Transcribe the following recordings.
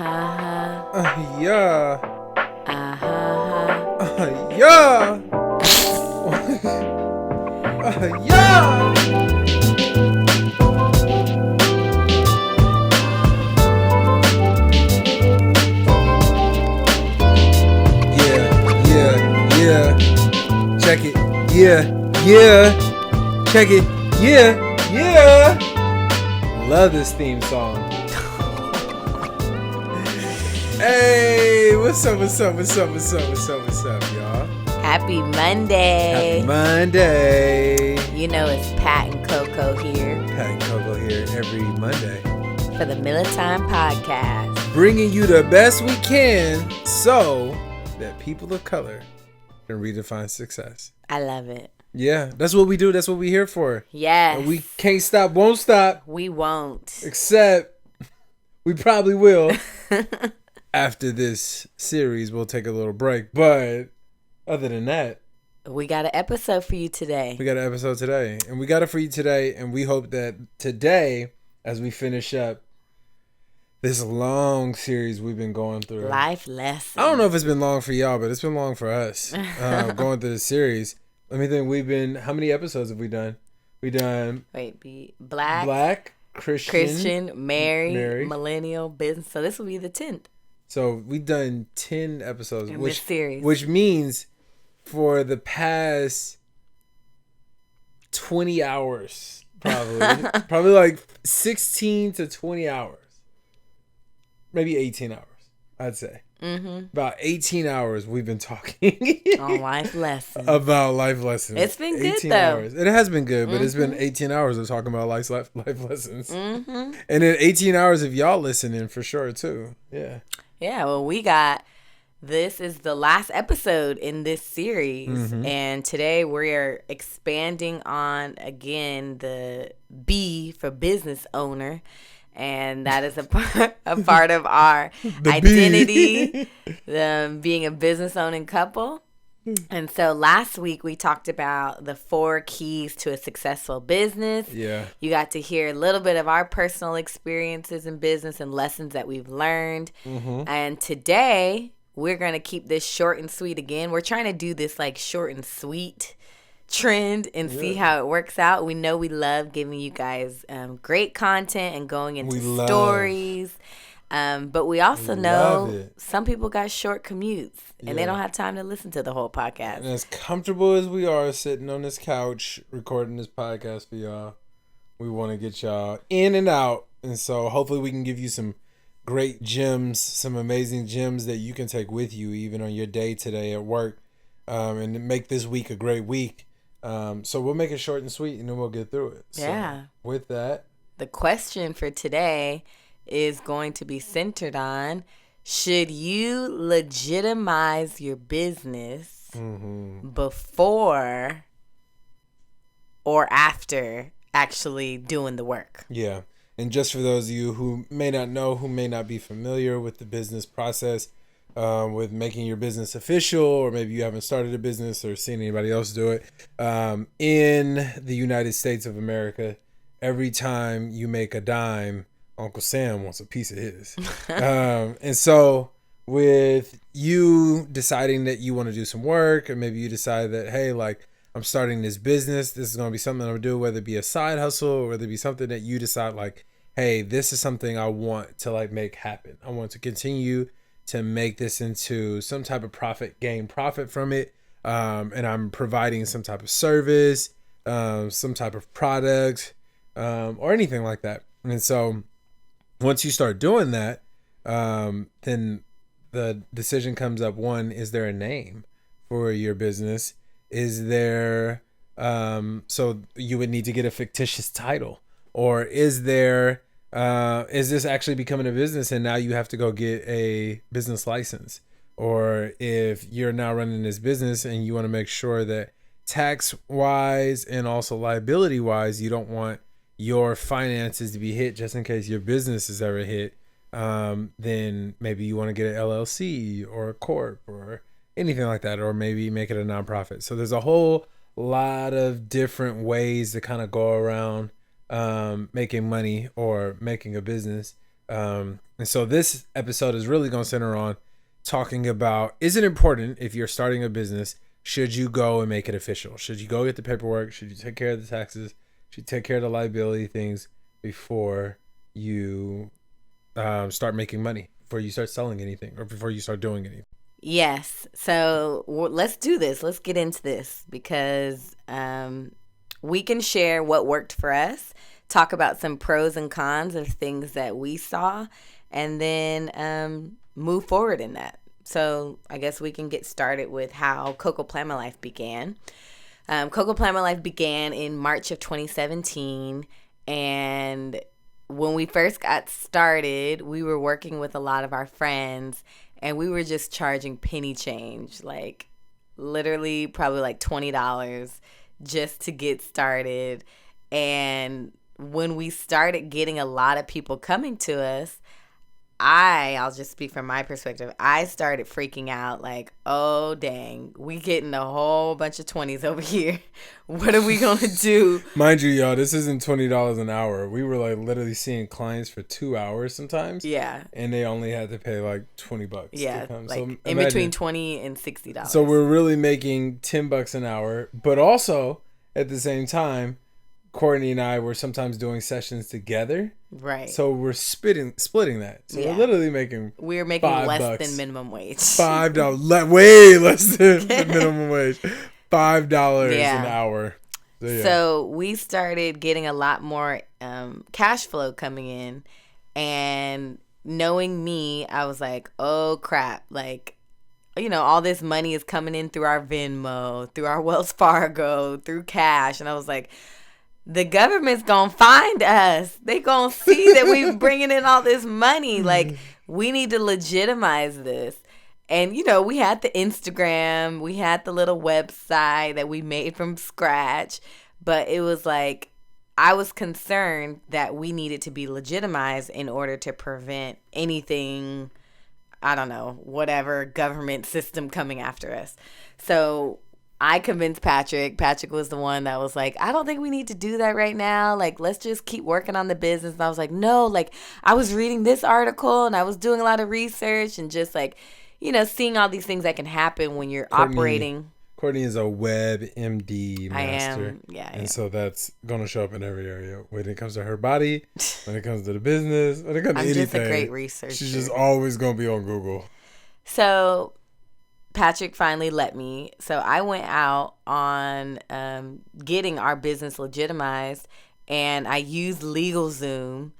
Yeah. Yeah. Yeah. Yeah. Check it. Yeah. Check it. Yeah. Love this theme song. Hey, what's up, y'all? Happy Monday. Happy Monday. You know it's Pat and Coco here. Pat and Coco here every Monday. For the Militime Podcast. Bringing you the best we can so that people of color can redefine success. I love it. Yeah, that's what we do. That's what we're here for. Yes. And we can't stop, won't stop. We won't. Except we probably will. After this series, we'll take a little break. But other than that, we got an episode for you today. We got an episode today. And we got it for you today. And we hope that today, as we finish up this long series we've been going through. Life lessons. I don't know if it's been long for y'all, but it's been long for us. Going through the series. Let me think. How many episodes have we done? Black, Christian, Mary, Millennial, Business. So this will be the 10th. So we've done 10 episodes in this series. Which means for the past 20 hours, probably like 16 to 20 hours, maybe 18 hours, I'd say. Mm-hmm. About 18 hours we've been talking on life lessons. About life lessons. It's been good 18 though. Hours. It has been good, but it's been 18 hours of talking about life lessons. Mm-hmm. And then 18 hours of y'all listening for sure too. Yeah. Yeah, well, this is the last episode in this series. Mm-hmm. And today we're expanding on, again, the B for business owner. And that is a part of our identity, being a business owning couple. And so last week we talked about the 4 keys to a successful business. Yeah. You got to hear a little bit of our personal experiences in business and lessons that we've learned. Mm-hmm. And today we're going to keep this short and sweet again. We're trying to do this like short and sweet trend and see how it works out. We know we love giving you guys great content and going into stories. But we also know some people got short commutes and they don't have time to listen to the whole podcast. And as comfortable as we are sitting on this couch recording this podcast for y'all, we want to get y'all in and out. And so hopefully we can give you some great gems, some amazing gems that you can take with you even on your day today at work, and make this week a great week. So we'll make it short and sweet and then we'll get through it. Yeah. So with that, the question for today is going to be centered on, should you legitimize your business before or after actually doing the work? Yeah. And just for those of you who may not know, who may not be familiar with the business process, with making your business official, or maybe you haven't started a business or seen anybody else do it, in the United States of America, every time you make a dime, Uncle Sam wants a piece of his. And so with you deciding that you want to do some work, and maybe you decide that, hey, like, I'm starting this business, this is going to be something I'm going to do, whether it be a side hustle or whether it be something that you decide like, hey, this is something I want to like make happen. I want to continue to make this into some type of gain profit from it. And I'm providing some type of service, some type of product, or anything like that. And so once you start doing that, then the decision comes up. One, is there a name for your business? Is there, so you would need to get a fictitious title, or is this actually becoming a business and now you have to go get a business license? Or if you're now running this business and you want to make sure that tax wise and also liability wise, you don't want your finances to be hit just in case your business is ever hit, then maybe you want to get an LLC or a corp or anything like that, or maybe make it a nonprofit. So there's a whole lot of different ways to kind of go around making money or making a business. And so this episode is really going to center on talking about, is it important if you're starting a business, should you go and make it official? Should you go get the paperwork? Should you take care of the taxes? Should you take care of the liability things before you start making money, before you start selling anything, or before you start doing anything? Yes. So let's do this. Let's get into this because we can share what worked for us, talk about some pros and cons of things that we saw, and then move forward in that. So I guess we can get started with how Cocoplum Life began. Cocoplum Life began in March of 2017, and when we first got started, we were working with a lot of our friends, and we were just charging penny change, like literally probably like $20 just to get started. And when we started getting a lot of people coming to us, I'll just speak from my perspective. I started freaking out like, oh, dang, we getting a whole bunch of 20s over here. What are we going to do? Mind you, y'all, this isn't $20 an hour. We were like literally seeing clients for 2 hours sometimes. Yeah. And they only had to pay like $20. Yeah. To come. Like so in between $20 and $60. So we're really making $10 an hour. But also at the same time, Courtney and I were sometimes doing sessions together. Right. So we're splitting that. So we're literally making less than minimum wage. $5, way less than the minimum wage. $5 an hour. So we started getting a lot more cash flow coming in, and knowing me, I was like, oh crap, like, you know, all this money is coming in through our Venmo, through our Wells Fargo, through cash, and I was like, the government's gonna find us. They gonna see that we bringing in all this money. Like, we need to legitimize this. And, you know, we had the Instagram. We had the little website that we made from scratch. But it was like, I was concerned that we needed to be legitimized in order to prevent anything, I don't know, whatever government system coming after us. So I convinced Patrick. Patrick was the one that was like, I don't think we need to do that right now. Like, let's just keep working on the business. And I was like, no, like, I was reading this article and I was doing a lot of research and just like, you know, seeing all these things that can happen when you're operating. Courtney is a web MD master. I am, yeah. And so that's going to show up in every area. When it comes to her body, when it comes to the business, when it comes to anything. I'm just a great researcher. She's just always going to be on Google. So Patrick finally let me. So I went out on getting our business legitimized, and I used LegalZoom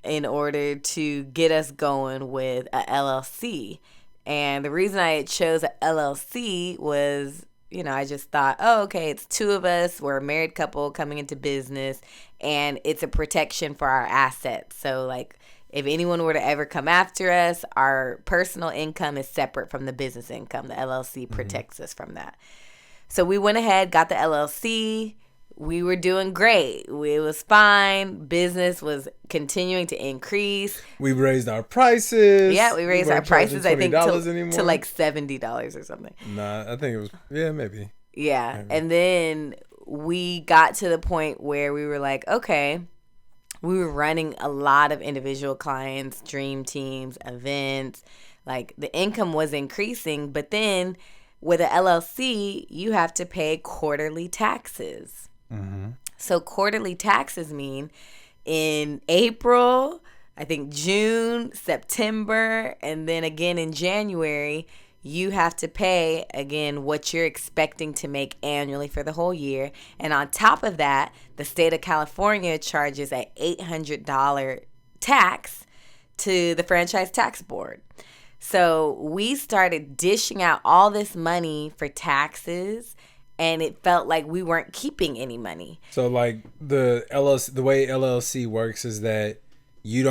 in order to get us going with a LLC. And the reason I chose a LLC was, you know, I just thought, oh, okay, it's two of us. We're a married couple coming into business, and it's a protection for our assets. So, like, if anyone were to ever come after us, our personal income is separate from the business income. The LLC protects us from that. So we went ahead, got the LLC. We were doing great. It was fine. Business was continuing to increase. We raised our prices. Yeah, we raised our prices, I think, to like $70 or something. Nah, I think it was, maybe. Yeah. Maybe. And then we got to the point where we were like, okay, we were running a lot of individual clients, dream teams, events. Like, the income was increasing, but then with an LLC, you have to pay quarterly taxes. Mm-hmm. So quarterly taxes mean in April, I think June, September, and then again in January, you have to pay, again, what you're expecting to make annually for the whole year. And on top of that, the state of California charges an $800 tax to the Franchise Tax Board. So we started dishing out all this money for taxes, and it felt like we weren't keeping any money. So, like, the way LLC works is that you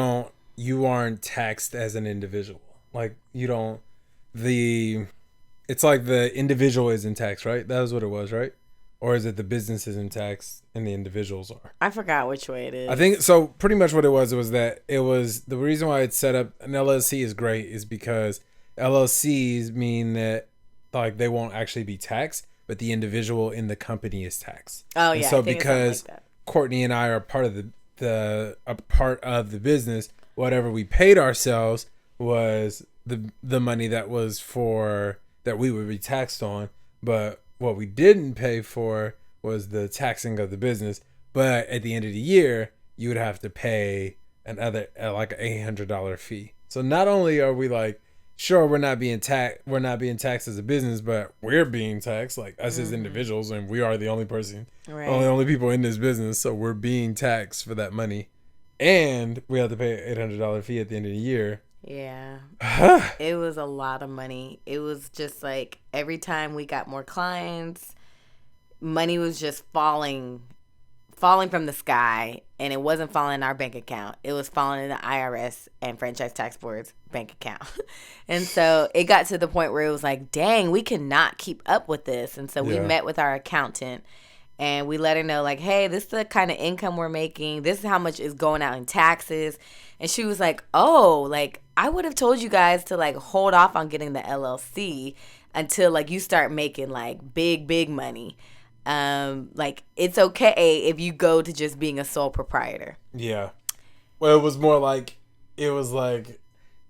aren't taxed as an individual. Like, it's like the individual isn't taxed, right? That was what it was, right? Or is it the business isn't taxed and the individuals are? I forgot which way it is. I think so. Pretty much what it was that it was the reason why it's set up. An LLC is great is because LLCs mean that, like, they won't actually be taxed, but the individual in the company is taxed. Oh, yeah. And so because like Courtney and I are part of the business, whatever we paid ourselves was the money that was for that we would be taxed on. But what we didn't pay for was the taxing of the business. But at the end of the year, you would have to pay another like an $800 fee. So not only are we like, sure, we're not being taxed as a business, but we're being taxed like us as individuals, and we are the only person, only people in this business. So we're being taxed for that money, and we have to pay an $800 fee at the end of the year. Yeah. It was a lot of money. It was just like every time we got more clients, money was just falling from the sky, and it wasn't falling in our bank account. It was falling in the IRS and Franchise Tax Board's bank account. And so it got to the point where it was like, dang, we cannot keep up with this. And so we met with our accountant, and we let her know, like, hey, this is the kind of income we're making. This is how much is going out in taxes. And she was like, oh, like, I would have told you guys to, like, hold off on getting the LLC until, like, you start making, like, big money. Like, it's okay if you go to just being a sole proprietor. Yeah. Well, it was more like,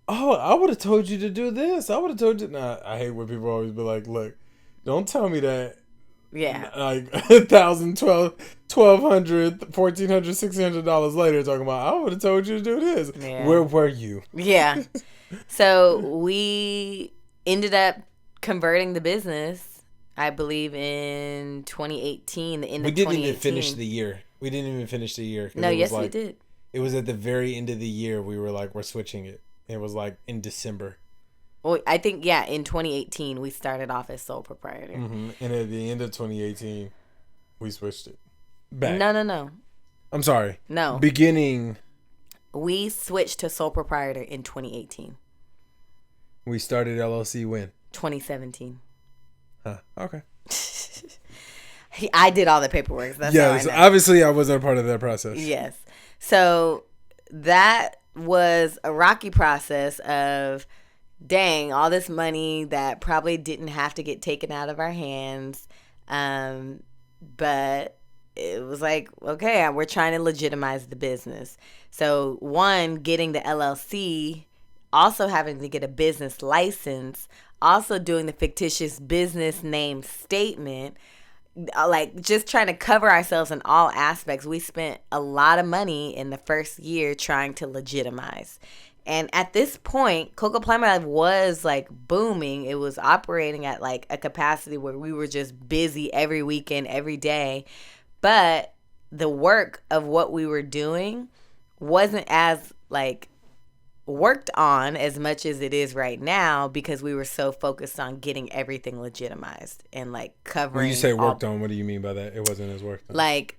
oh, I would have told you to do this. I would have told you. Nah, I hate when people always be like, look, don't tell me that. Yeah. Like $1,000, $1,200, $1,400, $1,600 later talking about, I would have told you to do this. Yeah. Where were you? Yeah. So we ended up converting the business, I believe, in 2018, the end of 2018. We didn't even finish the year. No, yes, we did. It was at the very end of the year we were like, we're switching it. It was like in December. Well, I think, yeah, in 2018, we started off as sole proprietor. Mm-hmm. And at the end of 2018, we switched it back. No. I'm sorry. No. Beginning. We switched to sole proprietor in 2018. We started LLC when? 2017. Huh. Okay. I did all the paperwork. That's yes, obviously I wasn't a part of that process. Yes. So that was a rocky process of, dang, all this money that probably didn't have to get taken out of our hands. But it was like, okay, we're trying to legitimize the business. So one, getting the LLC, also having to get a business license, also doing the fictitious business name statement, like just trying to cover ourselves in all aspects. We spent a lot of money in the first year trying to legitimize. And at this point, Cocoplum Started was like booming. It was operating at like a capacity where we were just busy every weekend, every day. But the work of what we were doing wasn't as like worked on as much as it is right now, because we were so focused on getting everything legitimized and like covering. When you say worked on, what do you mean by that? It wasn't as worked on. Like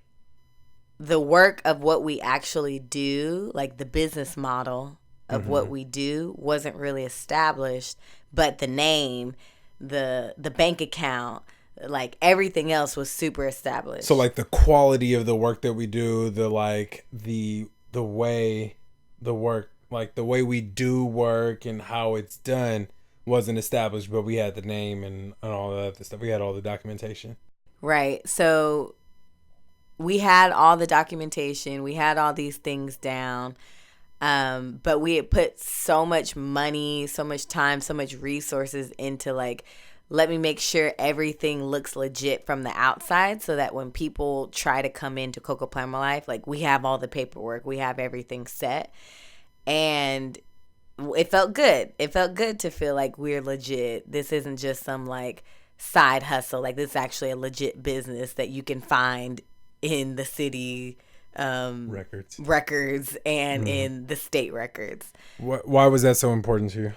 the work of what we actually do, like the business model of what we do wasn't really established, but the name, the bank account, like everything else was super established. So like the quality of the work that we do, the way the work, like the way we do work and how it's done wasn't established, but we had the name and all that other stuff. We had all the documentation. Right. So we had all the documentation. We had all these things down. But we had put so much money, so much time, so much resources into like, let me make sure everything looks legit from the outside, so that when people try to come into Cocoplum Life, like we have all the paperwork, we have everything set. And it felt good. It felt good to feel like we're legit. This isn't just some like side hustle. Like this is actually a legit business that you can find in the city records and in the state records. Why was that so important to you?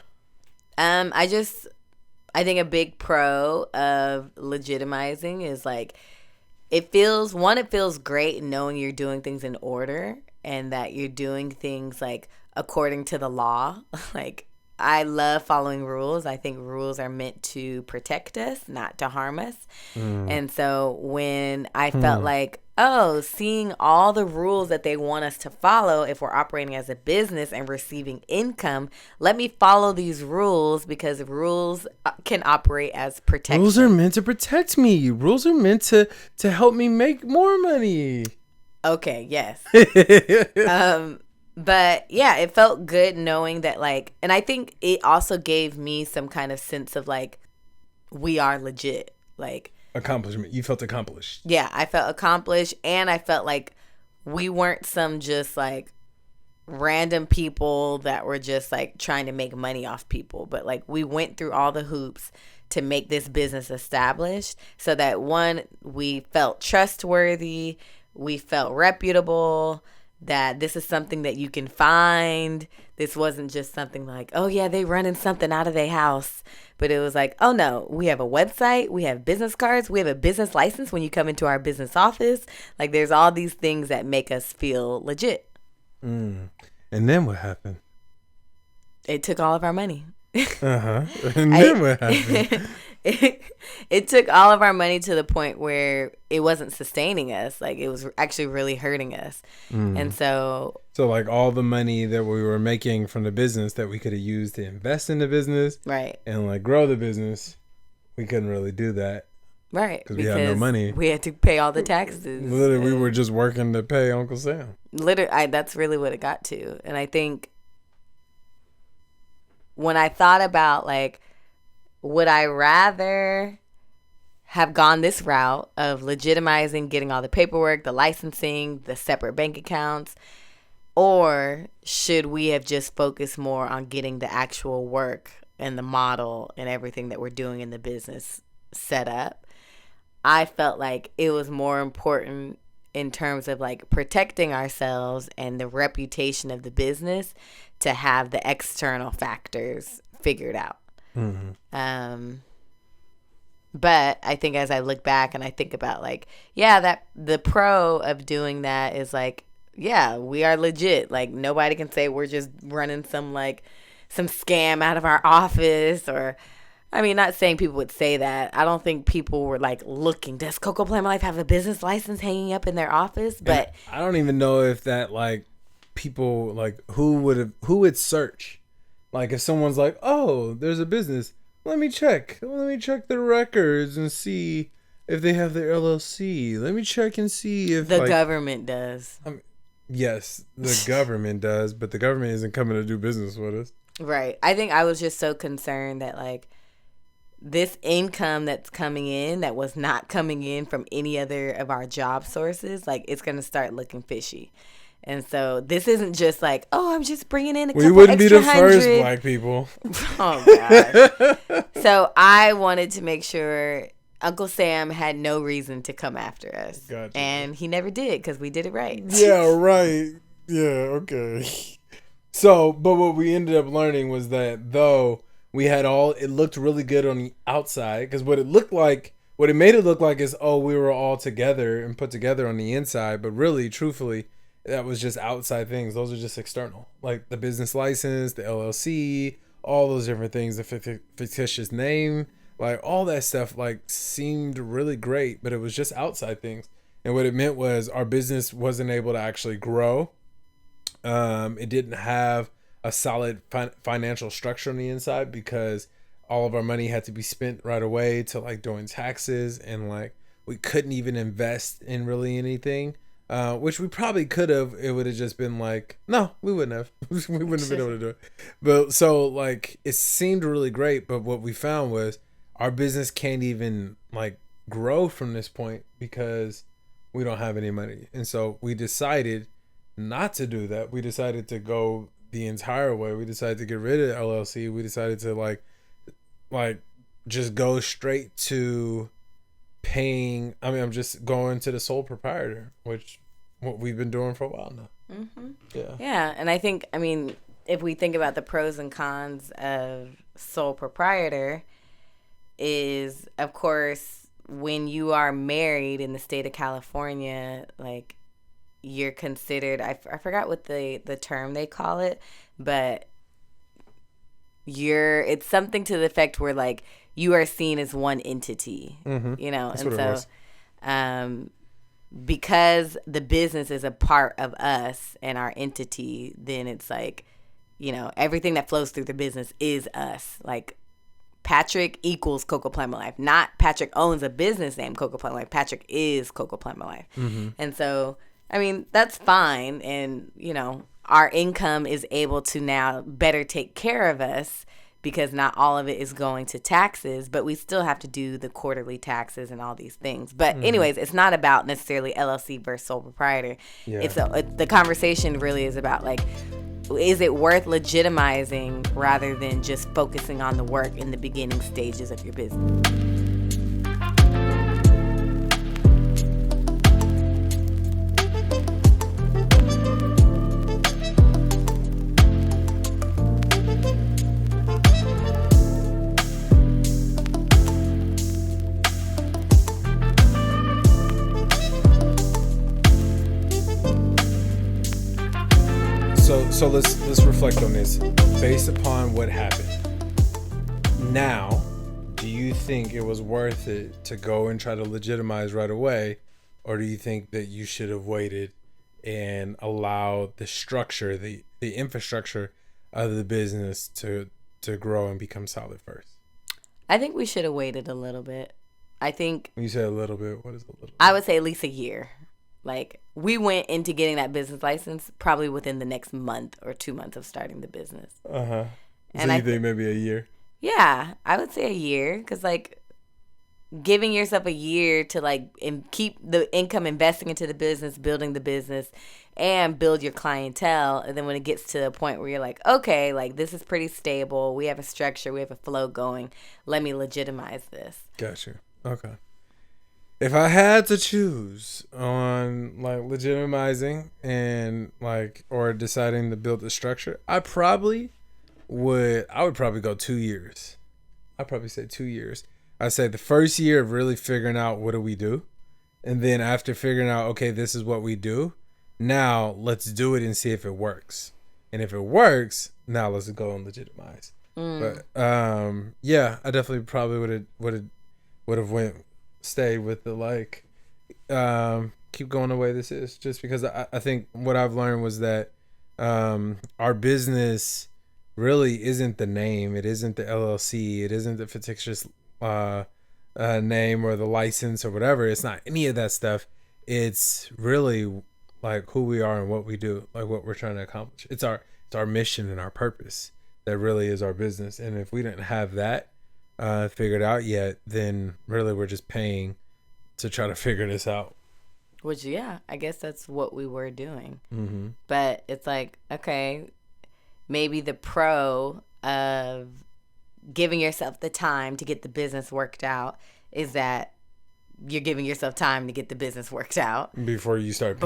I think a big pro of legitimizing is like, it feels great knowing you're doing things in order and that you're doing things like according to the law. Like, I love following rules. I think rules are meant to protect us, not to harm us. And so when I felt like, seeing all the rules that they want us to follow if we're operating as a business and receiving income, let me follow these rules, because rules can operate as protection. Rules are meant to protect me. Rules are meant to help me make more money. Okay, yes. But yeah, it felt good knowing that, like, and I think it also gave me some kind of sense of like, we are legit. Like, accomplishment. You felt accomplished. yeah, I felt accomplished, and I felt like we weren't some just like random people that were just like trying to make money off people, but like we went through all the hoops to make this business established, so that one, we felt trustworthy, we felt reputable, that this is something that you can find. This wasn't just something like, oh yeah, they running something out of their house. But it was like, oh no, we have a website, we have business cards, we have a business license when you come into our business office. Like, there's all these things that make us feel legit. And then what happened? It took all of our money. And then what happened? It took all of our money to the point where it wasn't sustaining us. Like, it was actually really hurting us. And so like all the money that we were making from the business that we could have used to invest in the business, right, and like grow the business, we couldn't really do that, right, because we had no money. We had to pay all the taxes. Literally, we were just working to pay Uncle Sam. Literally, that's really what it got to. And I think when I thought about, like, would I rather have gone this route of legitimizing, getting all the paperwork, the licensing, the separate bank accounts, or should we have just focused more on getting the actual work and the model and everything that we're doing in the business set up? I felt like it was more important in terms of like protecting ourselves and the reputation of the business to have the external factors figured out. But I think as I look back and I think about, like, yeah, that the pro of doing that is like, yeah, we are legit. Like, nobody can say we're just running some scam out of our office. Or, I mean, not saying people would say that. I don't think people were like looking, does Cocoplum Life have a business license hanging up in their office? But and I don't even know if that, like, people, like, who would search. Like, if someone's like, oh, there's a business, let me check the records and see if they have their LLC. Let me check and see if the government does. Yes, the government does, but the government isn't coming to do business with us. Right. I think I was just so concerned that, like, this income that's coming in that was not coming in from any other of our job sources, like, it's going to start looking fishy. And so this isn't just like, oh, I'm just bringing in a couple extra $100. We wouldn't be the first black people. Oh, gosh. So I wanted to make sure Uncle Sam had no reason to come after us. Gotcha. And he never did, because we did it right. Yeah, right. Yeah, okay. So, but what we ended up learning was that though we had it looked really good on the outside, because what it made it look like is, oh, we were all together and put together on the inside. But really, truthfully, that was just outside things. Those are just external. Like the business license, the LLC, all those different things, the fictitious name, like all that stuff, like, seemed really great, but it was just outside things. And what it meant was our business wasn't able to actually grow. It didn't have a solid financial structure on the inside, because all of our money had to be spent right away to, like, doing taxes, and like we couldn't even invest in really anything. Which we probably could have. It would have just been like, no, we wouldn't have. We wouldn't have been able to do it. But so, like, it seemed really great. But what we found was our business can't even, like, grow from this point because we don't have any money. And so we decided not to do that. We decided to go the entire way. We decided to get rid of the LLC. We decided to like just go straight to paying. I mean, I'm just going to the sole proprietor, which what we've been doing for a while now. Mm-hmm. Yeah. And I think, I mean, if we think about the pros and cons of sole proprietor, is, of course, when you are married in the state of California, like, you're considered, I forgot what the term they call it, but it's something to the effect where, like, you are seen as one entity, you know? That's, and so, because the business is a part of us and our entity, then it's like, you know, everything that flows through the business is us. Like, Patrick equals Cocoplum Life. Not Patrick owns a business named Cocoplum Life. Patrick is Cocoplum Life. And so, I mean, that's fine. And, you know, our income is able to now better take care of us because not all of it is going to taxes, but we still have to do the quarterly taxes and all these things. But anyways, it's not about necessarily LLC versus sole proprietor. Yeah. The conversation really is about like, is it worth legitimizing rather than just focusing on the work in the beginning stages of your business? So let's reflect on this based upon what happened. Now, do you think it was worth it to go and try to legitimize right away, or do you think that you should have waited and allowed the structure, the infrastructure of the business to grow and become solid first? I think we should have waited a little bit. I think When you say a little bit, what is a little bit? I would say at least a year. Like, we went into getting that business license probably within the next month or 2 months of starting the business. So And you think maybe a year? Yeah, I would say a year, because like giving yourself a year to like keep the income investing into the business, building the business, and build your clientele. And then when it gets to a point where you're like, okay, like this is pretty stable, we have a structure, we have a flow going, let me legitimize this. Gotcha. Okay. If I had to choose on like legitimizing and like or deciding to build a structure, I would probably go 2 years. I'd probably say 2 years. I'd say the first year of really figuring out what do we do. And then after figuring out, okay, this is what we do, now let's do it and see if it works. And if it works, now let's go and legitimize. But yeah, I definitely probably would have stay with the like keep going the way this is, just because I think what I've learned was that our business really isn't the name, it isn't the LLC, it isn't the fictitious name or the license or whatever. It's not any of that stuff. It's really like who we are and what we do, like what we're trying to accomplish. It's our mission and our purpose that really is our business. And if we didn't have that figured out yet, then really we're just paying to try to figure this out. Which, yeah, I guess that's what we were doing. But it's like, okay, maybe the pro of giving yourself the time to get the business worked out is that you're giving yourself time to get the business worked out before you start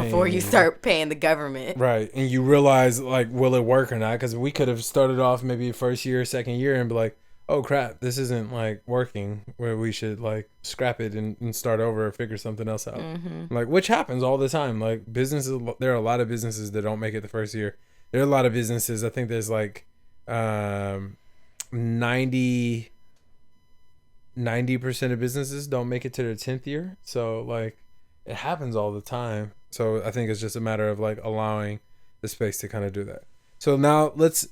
paying the government. Right. And you realize, like, will it work or not? Because we could have started off maybe first year, second year and be like, oh crap, this isn't like working, where we should like scrap it and start over or figure something else out. Like, which happens all the time. Like businesses, there are a lot of businesses that don't make it the first year. There are a lot of businesses, I think there's like 90% of businesses don't make it to their 10th year. So like it happens all the time. So I think it's just a matter of like allowing the space to kind of do that. So now let's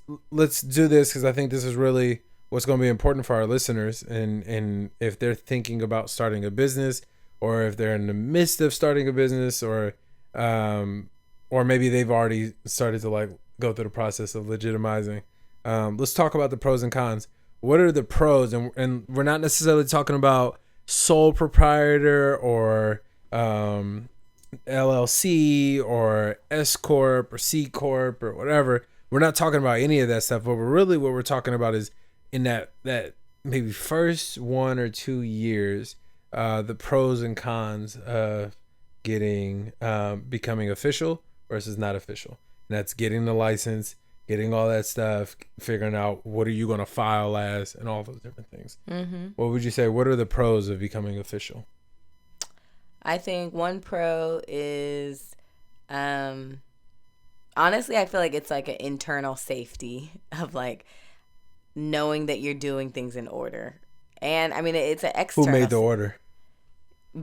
do this, because I think this is really what's going to be important for our listeners. And if they're thinking about starting a business, or if they're in the midst of starting a business, or maybe they've already started to like go through the process of legitimizing. Let's talk about the pros and cons. What are the pros? And we're not necessarily talking about sole proprietor or LLC or S Corp or C Corp or whatever. We're not talking about any of that stuff. But what we're talking about is in that maybe first 1 or 2 years, the pros and cons of becoming official versus not official. And that's getting the license, getting all that stuff, figuring out what are you going to file as, and all those different things. What would you say? What are the pros of becoming official? I think one pro is, honestly, I feel like it's like an internal safety of like knowing that you're doing things in order. And I mean, it's an external. Who made the order?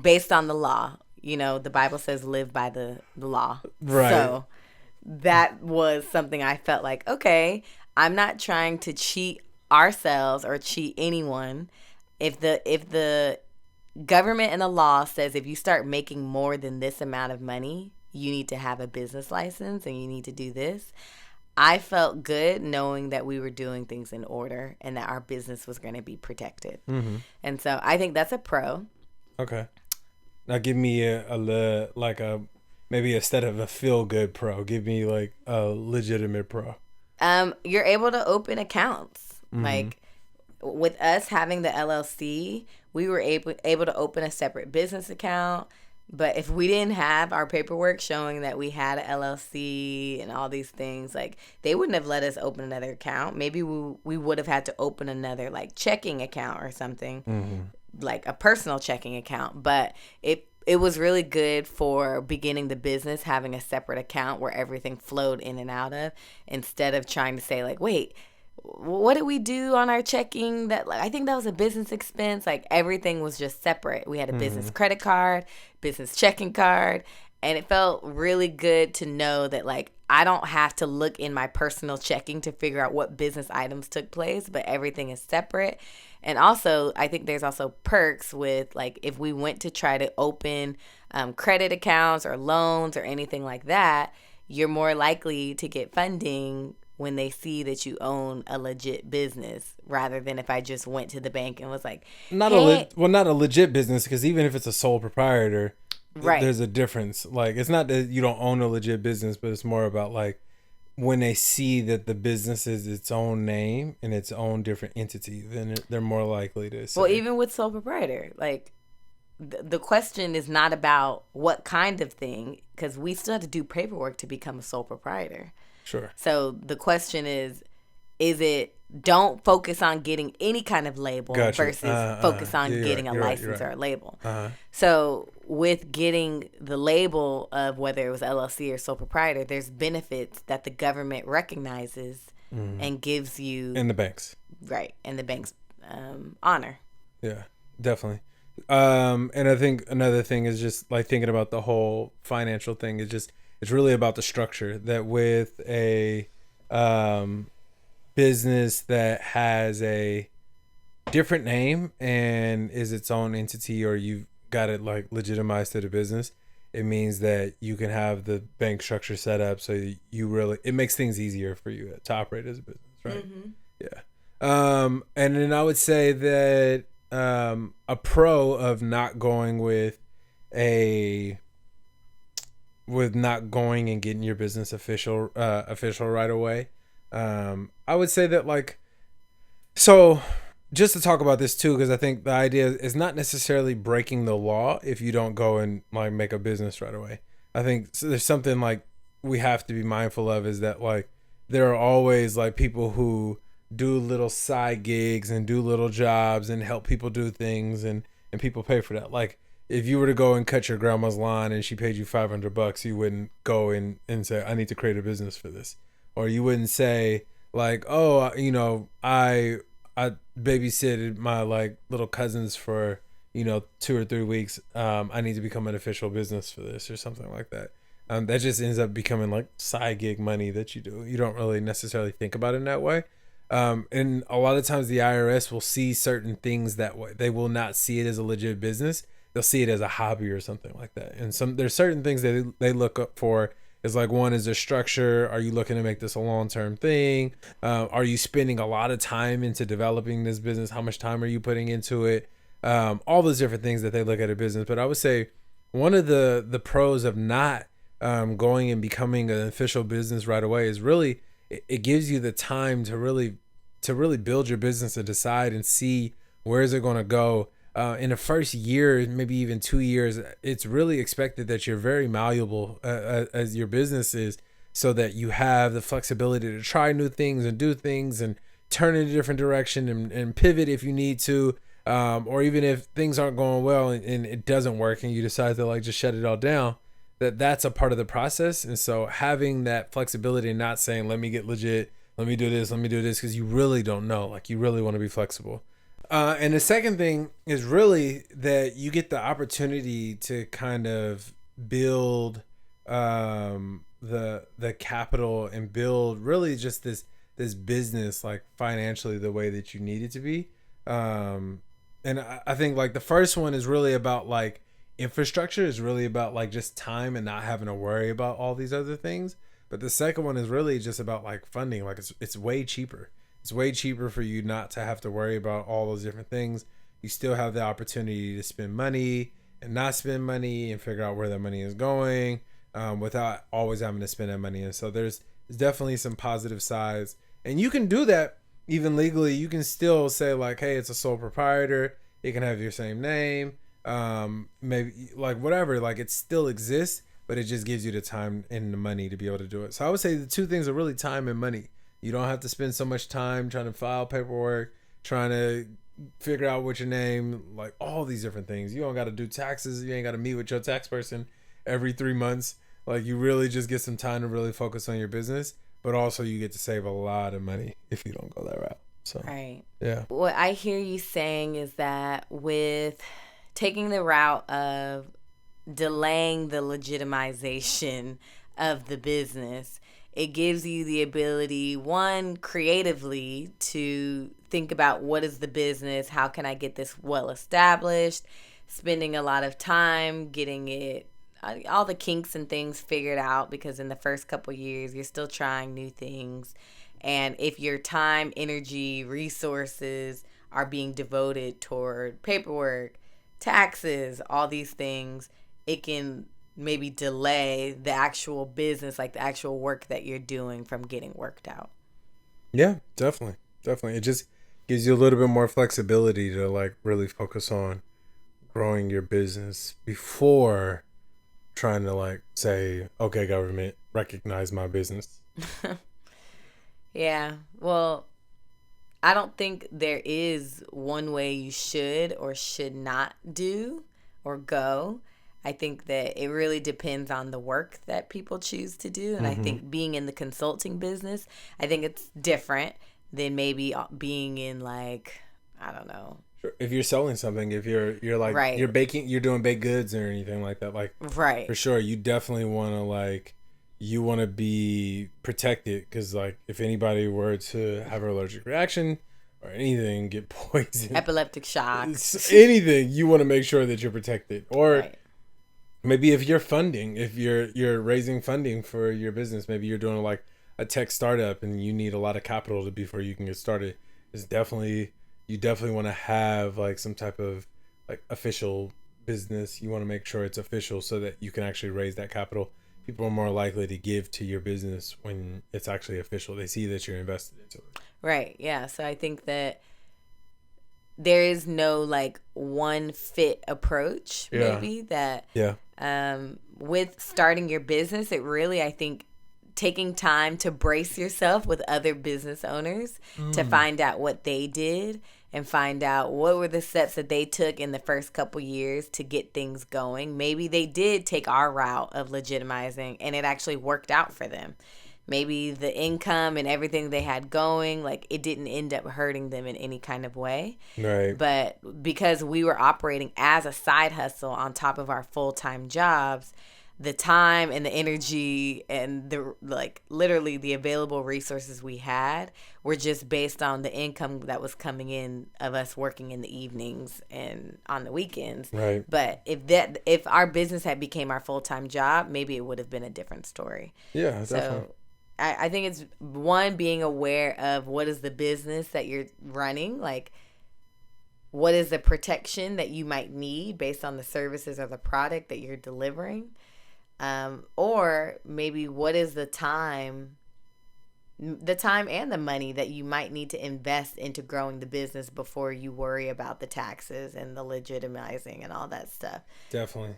Based on the law. You know, the Bible says live by the law. Right. So that was something I felt like, okay, I'm not trying to cheat ourselves or cheat anyone. If the government and the law says if you start making more than this amount of money, you need to have a business license and you need to do this. I felt good knowing that we were doing things in order and that our business was going to be protected. Mm-hmm. And so I think that's a pro. Okay. Now give me maybe instead of a feel good pro, give me like a legitimate pro. You're able to open accounts. Mm-hmm. Like with us having the LLC, we were able to open a separate business account. But if we didn't have our paperwork showing that we had an LLC and all these things, like they wouldn't have let us open another account. Maybe we would have had to open another like checking account or something, like a personal checking account. But it was really good for beginning the business, having a separate account where everything flowed in and out of, instead of trying to say like, wait, what did we do on our checking? That like, I think that was a business expense. Like everything was just separate. We had a business credit card, business checking card, and it felt really good to know that like I don't have to look in my personal checking to figure out what business items took place, but everything is separate. And also, I think there's also perks with like if we went to try to open credit accounts or loans or anything like that, you're more likely to get funding when they see that you own a legit business, rather than if I just went to the bank and was like, not a legit business, because even if it's a sole proprietor, right, there's a difference. Like it's not that you don't own a legit business, but it's more about like when they see that the business is its own name and its own different entity, then they're more likely to say. Well, even with sole proprietor, like the question is not about what kind of thing, because we still have to do paperwork to become a sole proprietor. Sure. So the question is it don't focus on getting any kind of label versus focus on getting a license or a label. So with getting the label of whether it was LLC or sole proprietor, there's benefits that the government recognizes and gives you. And the banks. Right. And the banks honor. Yeah, definitely. And I think another thing is just like thinking about the whole financial thing is just, it's really about the structure that with a business that has a different name and is its own entity, or you've got it like legitimized to the business, it means that you can have the bank structure set up so it makes things easier for you to operate as a business, right? Yeah. And then I would say that a pro of not going not going and getting your business official right away. I would say that like, so just to talk about this too, because I think the idea is not necessarily breaking the law if you don't go and like make a business right away. I think there's something like we have to be mindful of, is that like there are always like people who do little side gigs and do little jobs and help people do things, and people pay for that. Like if you were to go and cut your grandma's lawn and she paid you $500, you wouldn't go in and say, I need to create a business for this. Or you wouldn't say like, oh, I babysitted my like little cousins for, 2 or 3 weeks. I need to become an official business for this or something like that. That just ends up becoming like side gig money that you do. You don't really necessarily think about it in that way. And a lot of times the IRS will see certain things that way. They will not see it as a legit business. They'll see it as a hobby or something like that. And there's certain things that they look up for. Is like, one is the structure. Are you looking to make this a long-term thing? Are you spending a lot of time into developing this business? How much time are you putting into it? All those different things that they look at a business. But I would say one of the pros of not going and becoming an official business right away is really it gives you the time to really build your business and decide and see where is it going to go. In the first year, maybe even 2 years, it's really expected that you're very malleable as your business is, so that you have the flexibility to try new things and do things and turn in a different direction and pivot if you need to, or even if things aren't going well and it doesn't work and you decide to like just shut it all down, that's a part of the process. And so having that flexibility and not saying, let me get legit, let me do this, because you really don't know, like you really want to be flexible. And the second thing is really that you get the opportunity to kind of build the capital and build really just this business like financially the way that you need it to be. And I think like the first one is really about like infrastructure is really about like just time and not having to worry about all these other things. But the second one is really just about like funding. Like it's way cheaper. It's way cheaper for you not to have to worry about all those different things. You still have the opportunity to spend money and not spend money and figure out where that money is going, without always having to spend that money. And so there's definitely some positive sides. And you can do that even legally. You can still say like, hey, it's a sole proprietor. It can have your same name. Maybe like whatever, like it still exists, but it just gives you the time and the money to be able to do it. So I would say the two things are really time and money. You don't have to spend so much time trying to file paperwork, trying to figure out what your name, like all these different things. You don't got to do taxes. You ain't got to meet with your tax person every 3 months. Like you really just get some time to really focus on your business, but also you get to save a lot of money if you don't go that route. So, Right. yeah. What I hear you saying is that with taking the route of delaying the legitimization of the business, it gives you the ability, one, creatively to think about what is the business, how can I get this well established, spending a lot of time getting it, all the kinks and things figured out, because in the first couple years you're still trying new things. And if your time, energy, resources are being devoted toward paperwork, taxes, all these things, it can maybe delay the actual business, like the actual work that you're doing, from getting worked out. Yeah, definitely. Definitely. It just gives you a little bit more flexibility to like really focus on growing your business before trying to like say, okay, government, recognize my business. Yeah. Well, I don't think there is one way you should or should not do or go. I think that it really depends on the work that people choose to do. And I Mm-hmm. think being in the consulting business, I think it's different than maybe being in, like, I don't know. Sure. If you're selling something, if you're like Right. you're baking, you're doing baked goods or anything like that, like Right. for sure, you definitely want to like you want to be protected because like if anybody were to have an allergic reaction or anything, get poisoned, Epileptic shock. anything, you want to make sure that you're protected. Or Right. maybe if you're funding, if you're raising funding for your business, maybe you're doing like a tech startup and you need a lot of capital to before you can get started. It's definitely you definitely want to have like some type of like official business. You want to make sure it's official so that you can actually raise that capital. People are more likely to give to your business when it's actually official. They see that you're invested into it. Right. Yeah. So I think that there is no like one fit approach, Yeah. maybe, that Yeah. with starting your business, it really, I think, taking time to brace yourself with other business owners to find out what they did and find out what were the steps that they took in the first couple years to get things going. Maybe they did take our route of legitimizing and it actually worked out for them. Maybe the income and everything they had going, like, it didn't end up hurting them in any kind of way. Right. But because we were operating as a side hustle on top of our full-time jobs, the time and the energy and the, like, literally the available resources we had were just based on the income that was coming in of us working in the evenings and on the weekends. Right. But if our business had became our full-time job, maybe it would have been a different story. Yeah, So definitely. I think it's, one, being aware of what is the business that you're running, like what is the protection that you might need based on the services or the product that you're delivering, or maybe what is the time and the money that you might need to invest into growing the business before you worry about the taxes and the legitimizing and all that stuff. Definitely.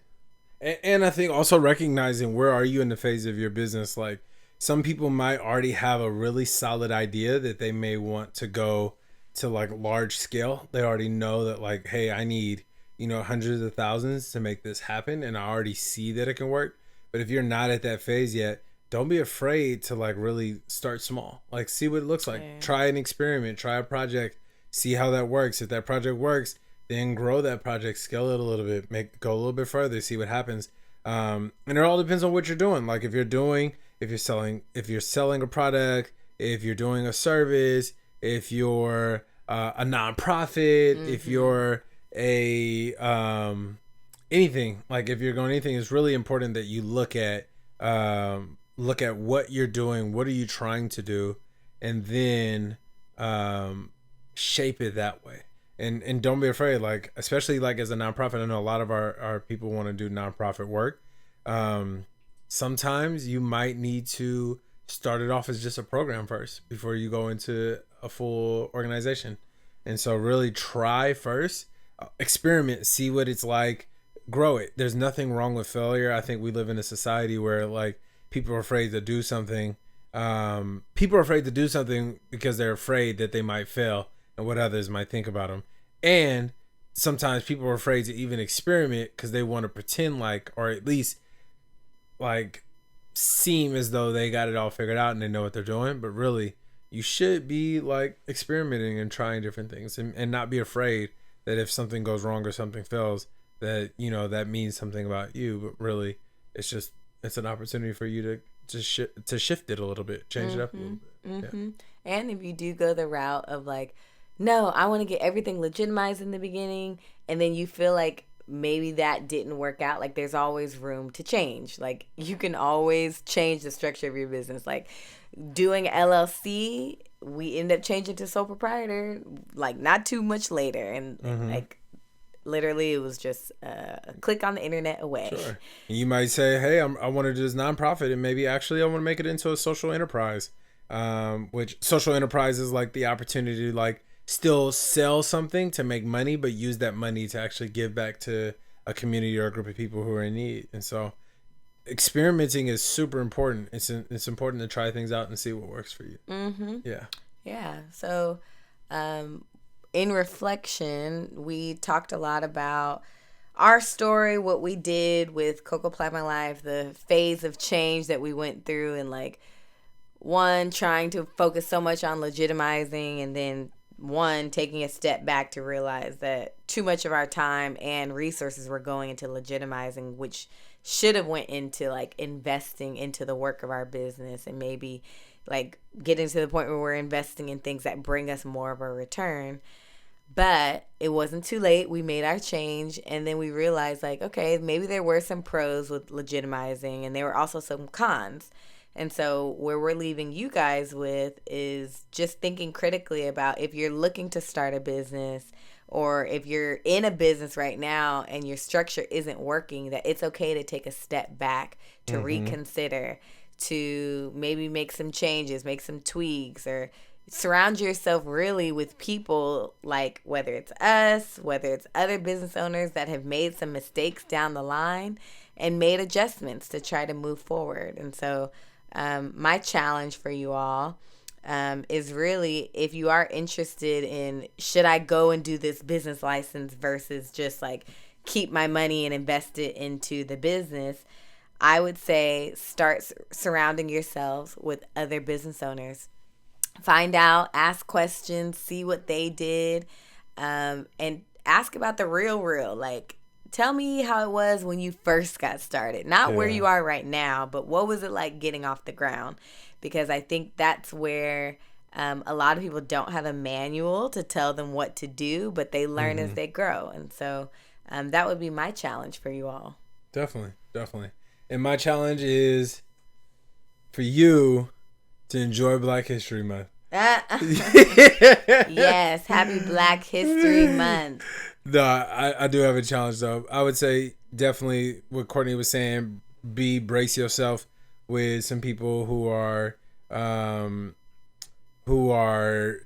And I think also recognizing where are you in the phase of your business. Like some people might already have a really solid idea that they may want to go to like large scale. They already know that like, hey, I need, hundreds of thousands to make this happen. And I already see that it can work. But if you're not at that phase yet, don't be afraid to like really start small. Like see what it looks like. Yeah. Try an experiment, try a project, see how that works. If that project works, then grow that project, scale it a little bit, go a little bit further, see what happens. And it all depends on what you're doing. Like if you're selling a product, if you're doing a service, if you're a nonprofit, if you're a anything, like if you're going anything, it's really important that you look at what you're doing, what are you trying to do, and then shape it that way. And don't be afraid, like especially like as a nonprofit. I know a lot of our people want to do nonprofit work. Sometimes you might need to start it off as just a program first before you go into a full organization. And so really try first, experiment, see what it's like, grow it. There's nothing wrong with failure. I think we live in a society where like people are afraid to do something. People are afraid to do something because they're afraid that they might fail and what others might think about them. And sometimes people are afraid to even experiment because they want to pretend like, or at least like seem as though they got it all figured out and they know what they're doing. But really, you should be like experimenting and trying different things, and not be afraid that if something goes wrong or something fails, that you know that means something about you. But really, it's an opportunity for you to shift it a little bit, change it up a little bit. Mm-hmm. And if you do go the route of like, no, I want to get everything legitimized in the beginning, and then you feel like maybe that didn't work out, like there's always room to change. Like you can always change the structure of your business. Like doing LLC, we end up changing to sole proprietor like not too much later, and like literally it was just a click on the internet away. Sure. You might say, hey, I want to do this nonprofit, and maybe actually I want to make it into a social enterprise, which social enterprise is like the opportunity to like still sell something to make money, but use that money to actually give back to a community or a group of people who are in need. And so experimenting is super important. It's important to try things out and see what works for you. Yeah. So in reflection, we talked a lot about our story, what we did with Cocoplum Life, the phase of change that we went through, and like one trying to focus so much on legitimizing, and then one taking a step back to realize that too much of our time and resources were going into legitimizing, which should have went into like investing into the work of our business, and maybe like getting to the point where we're investing in things that bring us more of a return. But it wasn't too late. We made our change, and then we realized like, okay, maybe there were some pros with legitimizing, and there were also some cons. And so where we're leaving you guys with is just thinking critically about if you're looking to start a business, or if you're in a business right now and your structure isn't working, that it's okay to take a step back, to reconsider, to maybe make some changes, make some tweaks, or surround yourself really with people like whether it's us, whether it's other business owners that have made some mistakes down the line and made adjustments to try to move forward. And so my challenge for you all is really, if you are interested in, should I go and do this business license versus just like keep my money and invest it into the business, I would say start surrounding yourselves with other business owners. Find out, ask questions, see what they did, and ask about the real. Like, tell me how it was when you first got started. Not where you are right now, but what was it like getting off the ground? Because I think that's where a lot of people don't have a manual to tell them what to do, but they learn as they grow. And so that would be my challenge for you all. Definitely. And my challenge is for you to enjoy Black History Month. Yes, happy Black History Month. No, I do have a challenge though. I would say definitely what Courtney was saying, brace yourself with some people who are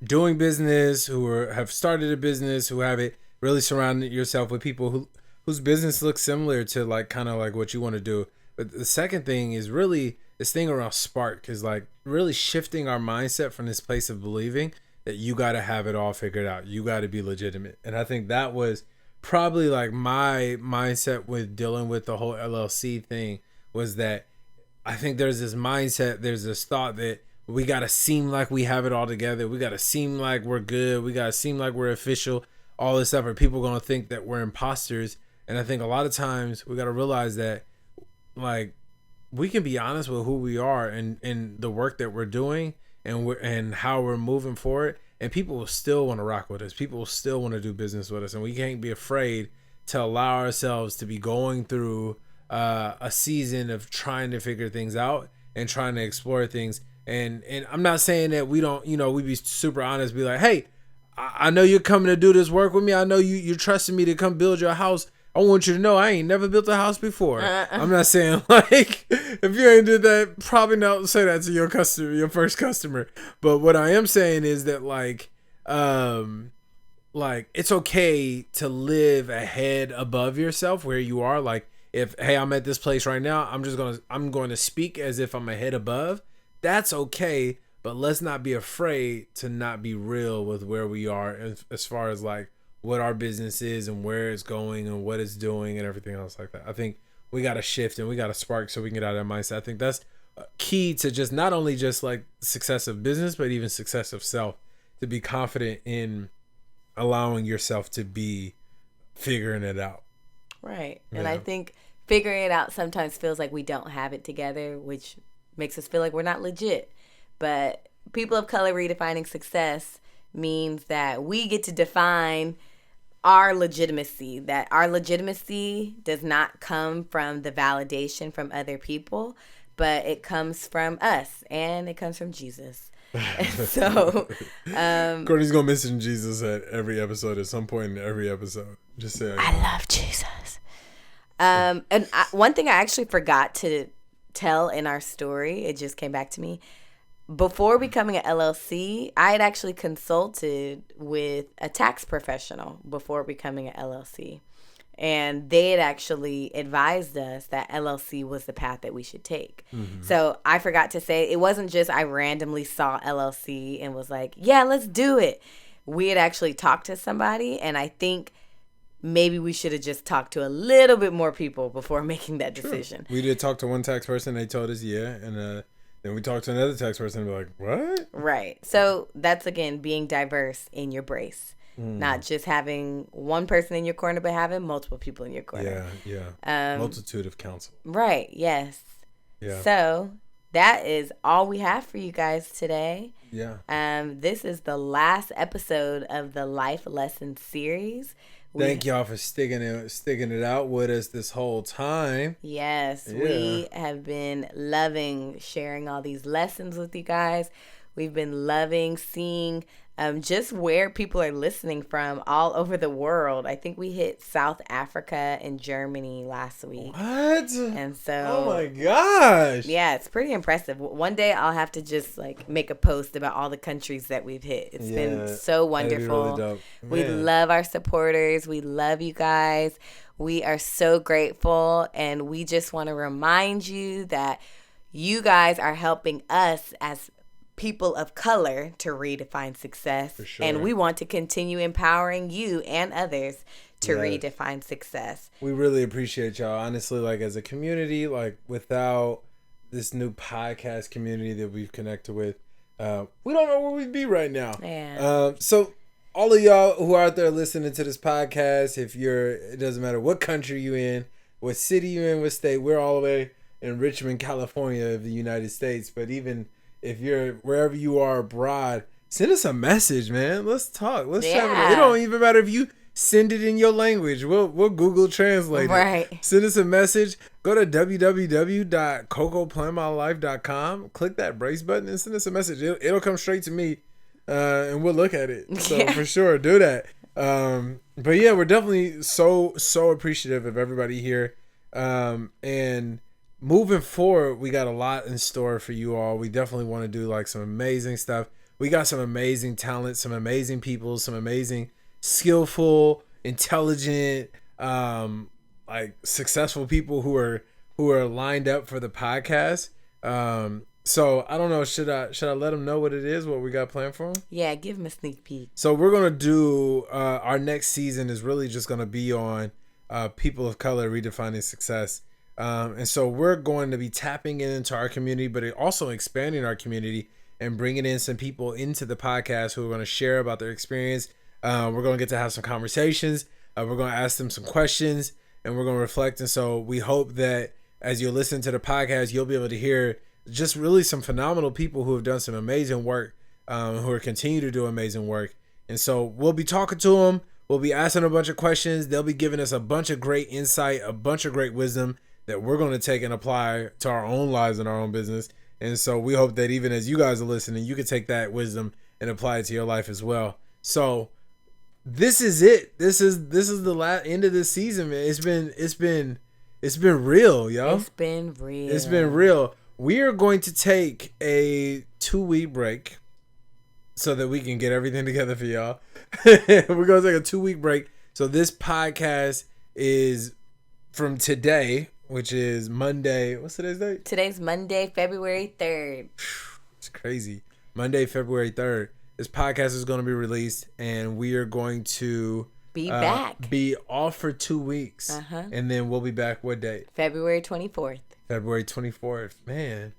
doing business, have started a business, who have it. Really surround yourself with people whose business looks similar to like kind of like what you want to do. But the second thing is really this thing around spark, because like really shifting our mindset from this place of believing that you got to have it all figured out, you got to be legitimate. And I think that was probably like my mindset with dealing with the whole LLC thing, was that I think there's this mindset, there's this thought that we got to seem like we have it all together, we got to seem like we're good, we got to seem like we're official, all this stuff, or people are going to think that we're imposters. And I think a lot of times we got to realize that like we can be honest with who we are and the work that we're doing and how we're moving forward, and people will still want to rock with us. People will still want to do business with us, and we can't be afraid to allow ourselves to be going through a season of trying to figure things out and trying to explore things. And I'm not saying that we don't, we be super honest, be like, hey, I know you're coming to do this work with me. I know you're trusting me to come build your house. I want you to know I ain't never built a house before. I'm not saying like if you ain't did that, probably not say that to your customer, your first customer. But what I am saying is that like it's okay to live ahead above yourself where you are. Like if, hey, I'm at this place right now, I'm going to speak as if I'm ahead above. That's okay. But let's not be afraid to not be real with where we are as far as like what our business is and where it's going and what it's doing and everything else like that. I think we got to shift and we got to spark so we can get out of that mindset. I think that's key to just not only just like success of business, but even success of self, to be confident in allowing yourself to be figuring it out. Right. And I think figuring it out sometimes feels like we don't have it together, which makes us feel like we're not legit. But people of color redefining success means that we get to define our legitimacy, that our legitimacy does not come from the validation from other people, but it comes from us and it comes from Jesus. So Courtney's gonna mention Jesus at every episode, at some point in every episode. Just say I love Jesus. One thing I actually forgot to tell in our story, it just came back to me. Before becoming an LLC, I had actually consulted with a tax professional before becoming an LLC. And they had actually advised us that LLC was the path that we should take. Mm-hmm. So I forgot to say, it wasn't just I randomly saw LLC and was like, yeah, let's do it. We had actually talked to somebody, and I think maybe we should have just talked to a little bit more people before making that decision. We did talk to one tax person. They told us, yeah. And then we talked to another tax person and be like, what? Right. So that's, again, being diverse in your brace. Not just having one person in your corner, but having multiple people in your corner. Yeah. Multitude of counsel. Right. Yes. Yeah. So that is all we have for you guys today. Yeah. This is the last episode of the Life Lesson series. Thank y'all for sticking it out with us this whole time. Yes, we have been loving sharing all these lessons with you guys. We've been loving seeing just where people are listening from all over the world. I think we hit South Africa and Germany last week. What? And so, oh my gosh. Yeah, it's pretty impressive. One day I'll have to just like make a post about all the countries that we've hit. It's been so wonderful. Really we love our supporters. We love you guys. We are so grateful, and we just want to remind you that you guys are helping us as people of color to redefine success. For sure. And we want to continue empowering you and others to redefine success. We really appreciate y'all. Honestly, like as a community, like without this new podcast community that we've connected with, we don't know where we'd be right now. Yeah. So all of y'all who are out there listening to this podcast, it doesn't matter what country you in, what city you in, what state, we're all the way in Richmond, California of the United States. But even if you're wherever you are abroad, send us a message, man. Let's talk. Let's chat. It don't even matter if you send it in your language. We'll Google Translate it. Right. Send us a message. Go to www.cocoplanmylife.com. Click that brace button and send us a message. It'll come straight to me, and we'll look at it. So for sure, do that. But yeah, we're definitely so appreciative of everybody here. And moving forward, we got a lot in store for you all. We definitely want to do like some amazing stuff. We got some amazing talent, some amazing people, some amazing, skillful, intelligent, like successful people who are lined up for the podcast. So I don't know. Should I let them know what it is, what we got planned for them? Yeah, give them a sneak peek. So we're gonna do our next season is really just gonna be on people of color redefining success. And so we're going to be tapping into our community, but also expanding our community and bringing in some people into the podcast who are going to share about their experience. We're going to get to have some conversations. We're going to ask them some questions, and we're going to reflect. And so we hope that as you listen to the podcast, you'll be able to hear just really some phenomenal people who have done some amazing work, who are continue to do amazing work. And so we'll be talking to them. We'll be asking a bunch of questions. They'll be giving us a bunch of great insight, a bunch of great wisdom that we're going to take and apply to our own lives and our own business. And so we hope that even as you guys are listening, you can take that wisdom and apply it to your life as well. So this is it. This is the end of this season, man. It's been real, yo. It's been real. It's been real. We are going to take a 2-week break so that we can get everything together for y'all. We're going to take a 2-week break. So this podcast is from today, which is Monday. What's today's date? Today's Monday, February 3rd. It's crazy. Monday, February 3rd. This podcast is going to be released, and we are going to be back. Be off for 2 weeks. And then we'll be back. What date? February 24th. February 24th. Man.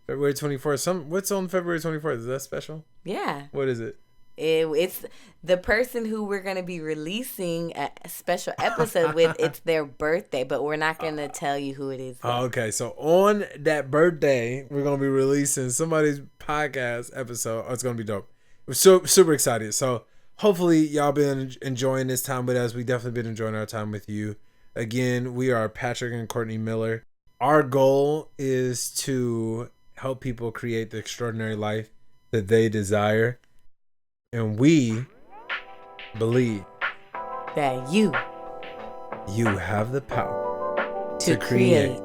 February 24th. What's on February 24th? Is that special? Yeah. What is it? It's the person who we're going to be releasing a special episode with. It's their birthday, but we're not going to tell you who it is. Okay, so on that birthday, we're going to be releasing somebody's podcast episode. Oh, it's going to be dope. We're super excited. So hopefully y'all been enjoying this time with us. We definitely been enjoying our time with you. Again, we are Patrick and Courtney Miller. Our goal is to help people create the extraordinary life that they desire. And we believe that you have the power to create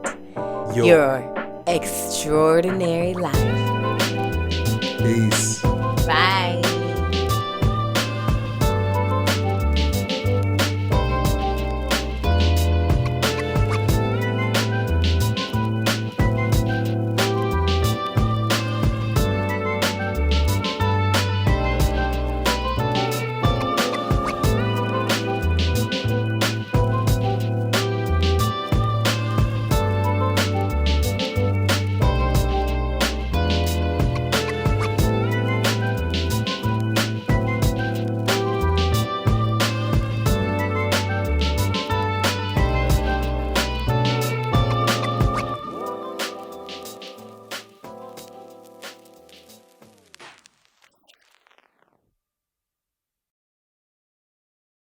your extraordinary life. Peace.